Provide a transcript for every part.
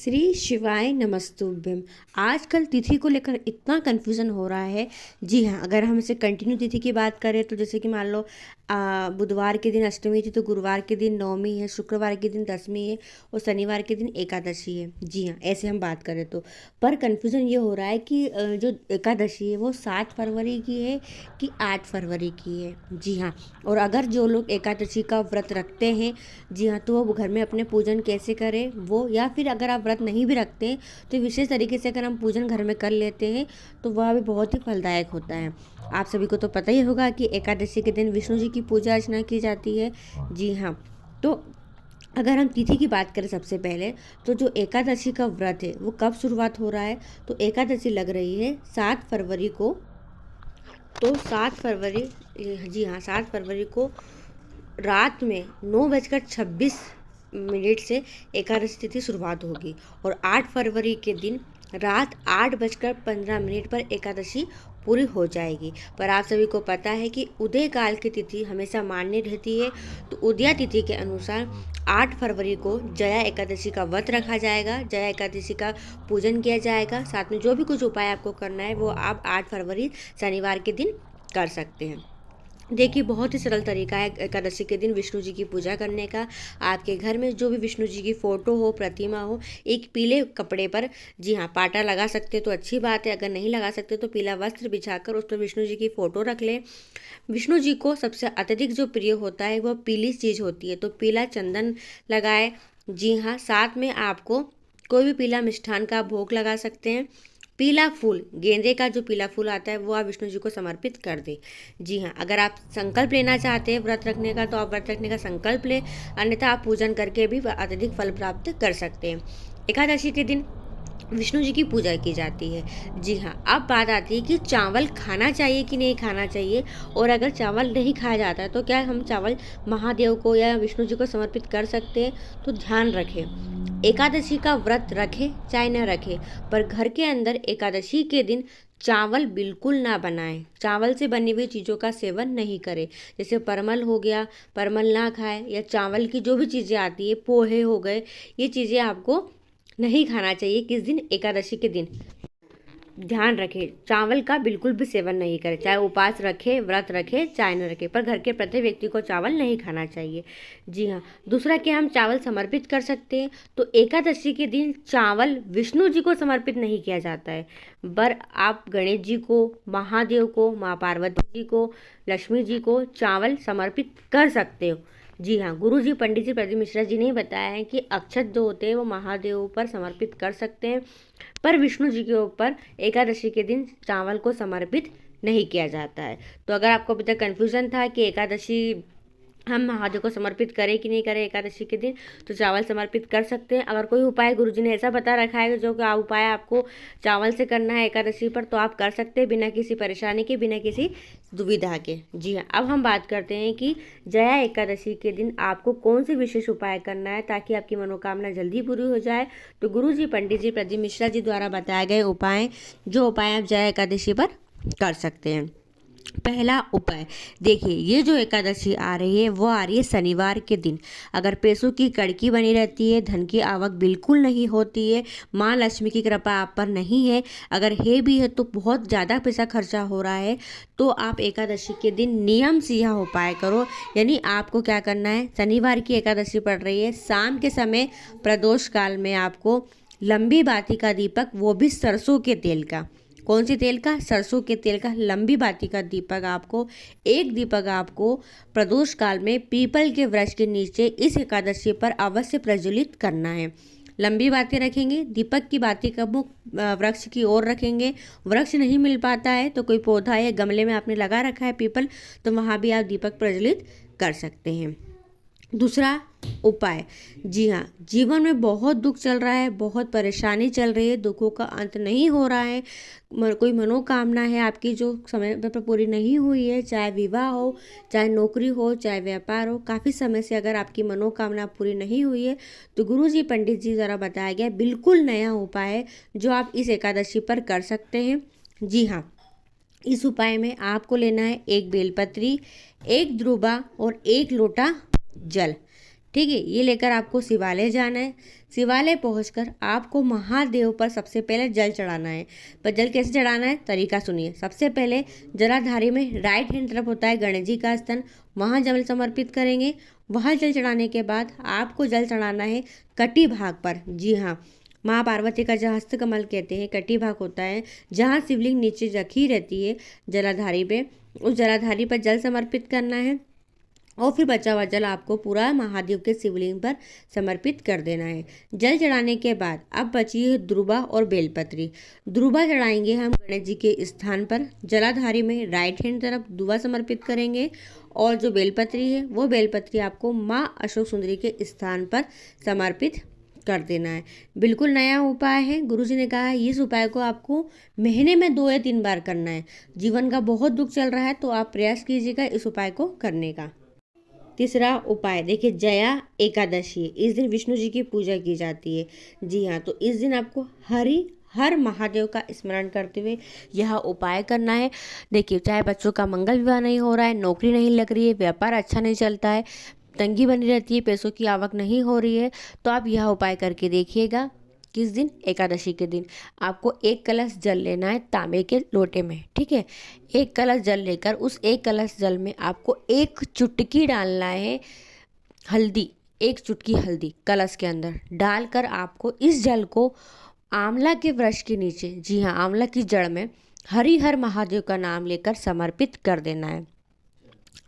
श्री शिवाय नमस्तुभ्यम। आजकल तिथि को लेकर इतना कन्फ्यूज़न हो रहा है। जी हाँ, अगर हम इसे कंटिन्यू तिथि की बात करें तो जैसे कि मान लो बुधवार के दिन अष्टमी थी तो गुरुवार के दिन नवमी है, शुक्रवार के दिन दसवीं है और शनिवार के दिन एकादशी है। जी हाँ, ऐसे हम बात करें तो पर कन्फ्यूज़न ये हो रहा है कि जो एकादशी है वो 7 फरवरी की है कि 8 फरवरी की है। जी हाँ, और अगर जो लोग एकादशी का व्रत रखते हैं, जी हाँ, तो वो घर में अपने पूजन कैसे करें वो, या फिर अगर आप व्रत नहीं भी रखते हैं तो विशेष तरीके से अगर हम पूजन घर में कर लेते हैं तो वह भी बहुत ही फलदायक होता है। आप सभी को तो पता ही होगा कि एकादशी के दिन विष्णु जी की पूजा अर्चना की जाती है। जी हाँ, तो अगर हम तिथि की बात करें सबसे पहले तो जो एकादशी का व्रत है वो कब शुरुआत हो रहा है, तो एकादशी लग रही है 7 फरवरी को। तो 7 फरवरी, जी हाँ, 7 फरवरी को रात में 9:26 से एकादशी तिथि शुरुआत होगी और 8 फरवरी के दिन रात 8:15 पर एकादशी पूरी हो जाएगी। पर आप सभी को पता है कि उदय काल की तिथि हमेशा मान्य रहती है, तो उदया तिथि के अनुसार 8 फरवरी को जया एकादशी का व्रत रखा जाएगा, जया एकादशी का पूजन किया जाएगा। साथ में जो भी कुछ उपाय आपको करना है वो आप 8 फरवरी शनिवार के दिन कर सकते हैं। देखिए, बहुत ही सरल तरीका है एकादशी के दिन विष्णु जी की पूजा करने का। आपके घर में जो भी विष्णु जी की फ़ोटो हो, प्रतिमा हो, एक पीले कपड़े पर, जी हाँ, पाटा लगा सकते तो अच्छी बात है। अगर नहीं लगा सकते तो पीला वस्त्र बिछाकर उस पर विष्णु जी की फ़ोटो रख लें। विष्णु जी को सबसे अत्यधिक जो प्रिय होता है वह पीली चीज़ होती है, तो पीला चंदन लगाए। जी हाँ, साथ में आपको कोई भी पीला मिष्ठान का भोग लगा सकते हैं। पीला फूल, गेंदे का जो पीला फूल आता है वो आप विष्णु जी को समर्पित कर दें। जी हाँ, अगर आप संकल्प लेना चाहते हैं व्रत रखने का तो आप व्रत रखने का संकल्प लें, अन्यथा आप पूजन करके भी अत्यधिक फल प्राप्त कर सकते हैं। एकादशी के दिन विष्णु जी की पूजा की जाती है। जी हाँ, अब बात आती है कि चावल खाना चाहिए कि नहीं खाना चाहिए, और अगर चावल नहीं खाया जाता है तो क्या हम चावल महादेव को या विष्णु जी को समर्पित कर सकते हैं। तो ध्यान रखें, एकादशी का व्रत रखें चाहे न रखें, पर घर के अंदर एकादशी के दिन चावल बिल्कुल ना बनाएं। चावल से बनी हुई चीज़ों का सेवन नहीं करें, जैसे परमल हो गया, परमल ना खाएं, या चावल की जो भी चीज़ें आती है, पोहे हो गए, ये चीज़ें आपको नहीं खाना चाहिए। किस दिन? एकादशी के दिन। ध्यान रखें, चावल का बिल्कुल भी सेवन नहीं करें, चाहे उपवास रखे, व्रत रखे, चाहे न रखे, पर घर के प्रत्येक व्यक्ति को चावल नहीं खाना चाहिए। जी हाँ, दूसरा कि हम चावल समर्पित कर सकते हैं, तो एकादशी के दिन चावल विष्णु जी को समर्पित नहीं किया जाता है, पर आप गणेश जी को, महादेव को, माँ पार्वती जी को, लक्ष्मी जी को चावल समर्पित कर सकते हो। जी हाँ, गुरु जी पंडित जी प्रदीप मिश्रा जी ने बताया है कि अक्षत जो होते हैं वो महादेव पर समर्पित कर सकते हैं, पर विष्णु जी के ऊपर एकादशी के दिन चावल को समर्पित नहीं किया जाता है। तो अगर आपको अभी तक कन्फ्यूज़न था कि एकादशी हम महादेव को समर्पित करें कि नहीं करें एकादशी के दिन, तो चावल समर्पित कर सकते हैं। अगर कोई उपाय गुरुजी ने ऐसा बता रखा है जो कि उपाय आपको चावल से करना है एकादशी पर, तो आप कर सकते हैं बिना किसी परेशानी के, बिना किसी दुविधा के। जी हाँ, अब हम बात करते हैं कि जया एकादशी के दिन आपको कौन से विशेष उपाय करना है ताकि आपकी मनोकामना जल्दी पूरी हो जाए। तो गुरु जी पंडित जी प्रदीप मिश्रा जी द्वारा बताए गए उपाय, जो उपाय आप जया एकादशी पर कर सकते हैं। पहला उपाय, देखिए, ये जो एकादशी आ रही है वो आ रही है शनिवार के दिन। अगर पैसों की कड़की बनी रहती है, धन की आवक बिल्कुल नहीं होती है, माँ लक्ष्मी की कृपा आप पर नहीं है, अगर है भी है तो बहुत ज़्यादा पैसा खर्चा हो रहा है, तो आप एकादशी के दिन नियम से यह उपाय करो। यानी आपको क्या करना है, शनिवार की एकादशी पड़ रही है, शाम के समय प्रदोष काल में आपको लंबी बाती का दीपक, वो भी सरसों के तेल का, कौन सी तेल का? सरसों के तेल का लंबी बाती का दीपक आपको, एक दीपक आपको प्रदोष काल में पीपल के वृक्ष के नीचे इस एकादशी पर अवश्य प्रज्वलित करना है। लंबी बातें रखेंगे, दीपक की बाती का मुख वृक्ष की ओर रखेंगे। वृक्ष नहीं मिल पाता है तो कोई पौधा या गमले में आपने लगा रखा है पीपल, तो वहाँ भी आप दीपक प्रज्वलित कर सकते हैं। दूसरा उपाय, जी हाँ, जीवन में बहुत दुख चल रहा है, बहुत परेशानी चल रही है, दुखों का अंत नहीं हो रहा है, कोई मनोकामना है आपकी जो समय पर पूरी नहीं हुई है, चाहे विवाह हो, चाहे नौकरी हो, चाहे व्यापार हो, काफ़ी समय से अगर आपकी मनोकामना पूरी नहीं हुई है, तो गुरु जी पंडित जी द्वारा बताया गया बिल्कुल नया उपाय है जो आप इस एकादशी पर कर सकते हैं। जी हाँ, इस उपाय में आपको लेना है एक बेलपत्री, एक ध्रुवा और एक लोटा जल। ठीक है। ये लेकर आपको शिवालय जाना है। शिवालय पहुंचकर आपको महादेव पर सबसे पहले जल चढ़ाना है। पर जल कैसे चढ़ाना है, तरीका सुनिए। सबसे पहले जलाधारी में राइट हैंड तरफ होता है गणेश जी का स्थान, वहाँ जल समर्पित करेंगे। वहाँ जल चढ़ाने के बाद आपको जल चढ़ाना है कटी भाग पर। जी हाँ, माँ पार्वती का जो हस्तकमल कहते हैं, कटी भाग होता है, जहाँ शिवलिंग नीचे रखी रहती है जलाधारी पे, उस जलाधारी पर जल समर्पित करना है और फिर बचा हुआ जल आपको पूरा महादेव के शिवलिंग पर समर्पित कर देना है। जल चढ़ाने के बाद अब बची है द्रुबा और बेलपत्री। द्रुबा चढ़ाएंगे हम गणेश जी के स्थान पर। जलाधारी में राइट हैंड तरफ दुबा समर्पित करेंगे और जो बेलपत्री है वो बेलपत्री आपको माँ अशोक सुंदरी के स्थान पर समर्पित कर देना है। बिल्कुल नया उपाय है। गुरुजी ने कहा है इस उपाय को आपको महीने में 2 या 3 बार करना है। जीवन का बहुत दुख चल रहा है तो आप प्रयास कीजिएगा इस उपाय को करने का। तीसरा उपाय देखिए, जया एकादशी। इस दिन विष्णु जी की पूजा की जाती है। जी हाँ, तो इस दिन आपको हर महादेव का स्मरण करते हुए यह उपाय करना है। देखिए, चाहे बच्चों का मंगल विवाह नहीं हो रहा है, नौकरी नहीं लग रही है, व्यापार अच्छा नहीं चलता है, तंगी बनी रहती है, पैसों की आवक नहीं हो रही है, तो आप यह उपाय करके देखिएगा। किस दिन, एकादशी के दिन आपको 1 कलश जल लेना है तांबे के लोटे में। ठीक है, 1 कलश जल लेकर उस 1 कलश जल में आपको 1 चुटकी डालना है हल्दी। 1 चुटकी हल्दी कलश के अंदर डालकर आपको इस जल को आंवला के वृक्ष के नीचे, जी हाँ, आंवला की जड़ में हरिहर महादेव का नाम लेकर समर्पित कर देना है।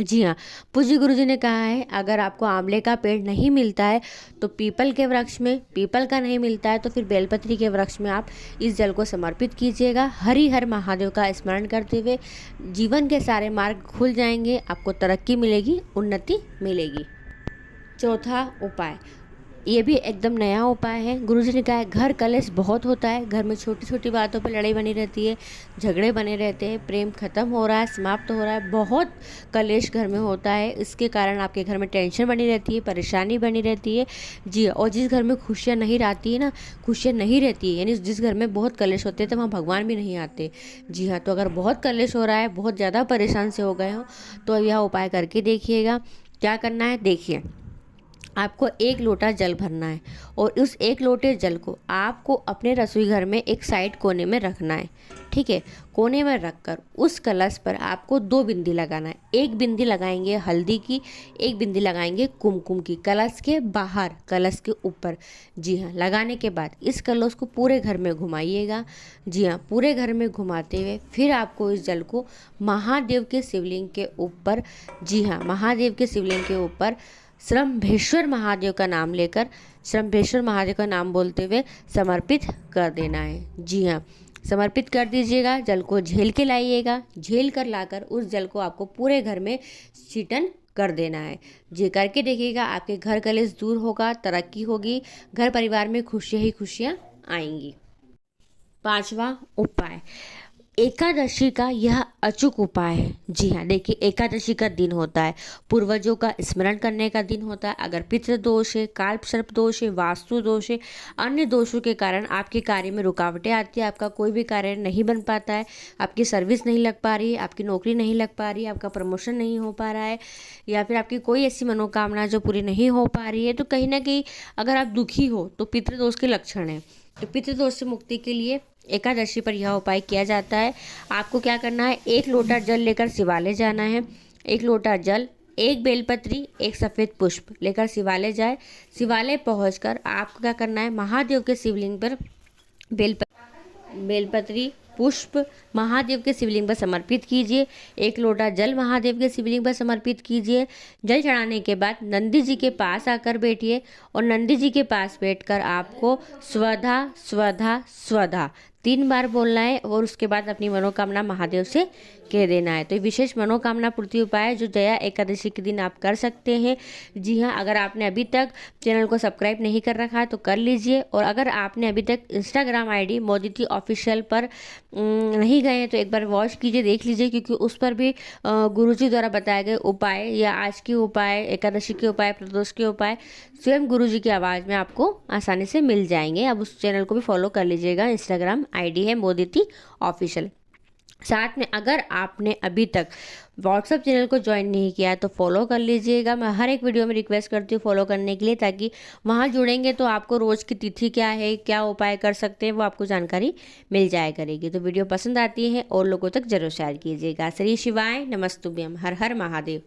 जी हाँ, पूज्य गुरुजी ने कहा है अगर आपको आंवले का पेड़ नहीं मिलता है तो पीपल के वृक्ष में, पीपल का नहीं मिलता है तो फिर बेलपत्री के वृक्ष में आप इस जल को समर्पित कीजिएगा। हरिहर महादेव का स्मरण करते हुए जीवन के सारे मार्ग खुल जाएंगे, आपको तरक्की मिलेगी, उन्नति मिलेगी। चौथा उपाय, ये भी एकदम नया उपाय है। गुरुजी ने कहा है घर कलेश बहुत होता है, घर में छोटी छोटी बातों पर लड़ाई बनी रहती है, झगड़े बने रहते हैं, प्रेम खत्म हो रहा है, समाप्त हो रहा है, बहुत कलेश घर में होता है। इसके कारण आपके घर में टेंशन बनी रहती है, परेशानी बनी रहती है। जी, और जिस घर में खुशियाँ नहीं रहती है ना, खुशियाँ नहीं रहती है, यानी जिस घर में बहुत कलेश होते हैं तो वहाँ भगवान भी नहीं आते। जी हाँ, तो अगर बहुत कलेश हो रहा है, बहुत ज़्यादा परेशान से हो गए हो तो यह उपाय करके देखिएगा। क्या करना है, देखिए, आपको 1 लोटा जल भरना है और उस 1 लोटे जल को आपको अपने रसोई घर में एक साइड कोने में रखना है। ठीक है, कोने में रखकर उस कलश पर आपको 2 बिंदी लगाना है। 1 बिंदी लगाएंगे हल्दी की, 1 बिंदी लगाएंगे कुमकुम की, कलश के बाहर, कलश के ऊपर। जी हाँ, लगाने के बाद इस कलश को पूरे घर में घुमाइएगा। जी हाँ, पूरे घर में घुमाते हुए फिर आपको इस जल को महादेव के शिवलिंग के ऊपर, जी हाँ, महादेव के शिवलिंग के ऊपर श्रम्भेश्वर महादेव का नाम लेकर, श्रम्भेश्वर महादेव का नाम बोलते हुए समर्पित कर देना है। जी हाँ, समर्पित कर दीजिएगा। जल को झेल के लाइएगा, झेल कर लाकर उस जल को आपको पूरे घर में छीटन कर देना है। जी, करके देखिएगा, आपके घर कलेश दूर होगा, तरक्की होगी, घर परिवार में खुशियाँ ही खुशियाँ आएंगी। 5वां उपाय, एकादशी का यह अचूक उपाय है। जी हाँ, देखिए, एकादशी का दिन होता है, पूर्वजों का स्मरण करने का दिन होता है। अगर पितृ दोष है, काल्प सर्प दोष है, वास्तु दोष है, अन्य दोषों के कारण आपके कार्य में रुकावटें आती है, आपका कोई भी कार्य नहीं बन पाता है, आपकी सर्विस नहीं लग पा रही है, आपकी नौकरी नहीं लग पा रही है, आपका प्रमोशन नहीं हो पा रहा है, या फिर आपकी कोई ऐसी मनोकामना जो पूरी नहीं हो पा रही है, तो कहीं ना कहीं अगर आप दुखी हो तो पितृदोष के लक्षण हैं। तो पितृदोष से मुक्ति के लिए एकादशी पर यह उपाय किया जाता है। आपको क्या करना है, 1 लोटा जल लेकर शिवालय जाना है। 1 लोटा जल, 1 बेलपत्री, 1 सफ़ेद पुष्प लेकर शिवालय जाए। शिवालय पहुंचकर आपको क्या करना है, महादेव के शिवलिंग पर बेलपत्री, पुष्प महादेव के शिवलिंग पर समर्पित कीजिए। 1 लोटा जल महादेव के शिवलिंग पर समर्पित कीजिए। जल चढ़ाने के बाद नंदी जी के पास आकर बैठिए और नंदी जी के पास बैठकर आपको स्वधा स्वधा स्वधा 3 बार बोलना है और उसके बाद अपनी मनोकामना महादेव से कह देना है। तो ये विशेष मनोकामना पूर्ति उपाय जो जया एकादशी के दिन आप कर सकते हैं। जी हाँ, अगर आपने अभी तक चैनल को सब्सक्राइब नहीं कर रखा है तो कर लीजिए, और अगर आपने अभी तक इंस्टाग्राम आईडी मोदिती ऑफिशियल पर नहीं गए हैं तो एक बार वॉच कीजिए, देख लीजिए, क्योंकि उस पर भी गुरुजी द्वारा बताए गए उपाय या आज के उपाय, एकादशी के उपाय, प्रदोष के उपाय स्वयं गुरुजी की आवाज़ में आपको आसानी से मिल जाएंगे। अब उस चैनल को भी फॉलो कर लीजिएगा। इंस्टाग्राम आईडी है मोदिती ऑफिशियल। साथ में अगर आपने अभी तक व्हाट्सअप चैनल को ज्वाइन नहीं किया है तो फॉलो कर लीजिएगा। मैं हर एक वीडियो में रिक्वेस्ट करती हूँ फॉलो करने के लिए, ताकि वहाँ जुड़ेंगे तो आपको रोज़ की तिथि क्या है, क्या उपाय कर सकते हैं, वो आपको जानकारी मिल जाया करेगी। तो वीडियो पसंद आती है और लोगों तक जरूर शेयर कीजिएगा। श्री शिवाय नमस्तुभ्यम। हर हर महादेव।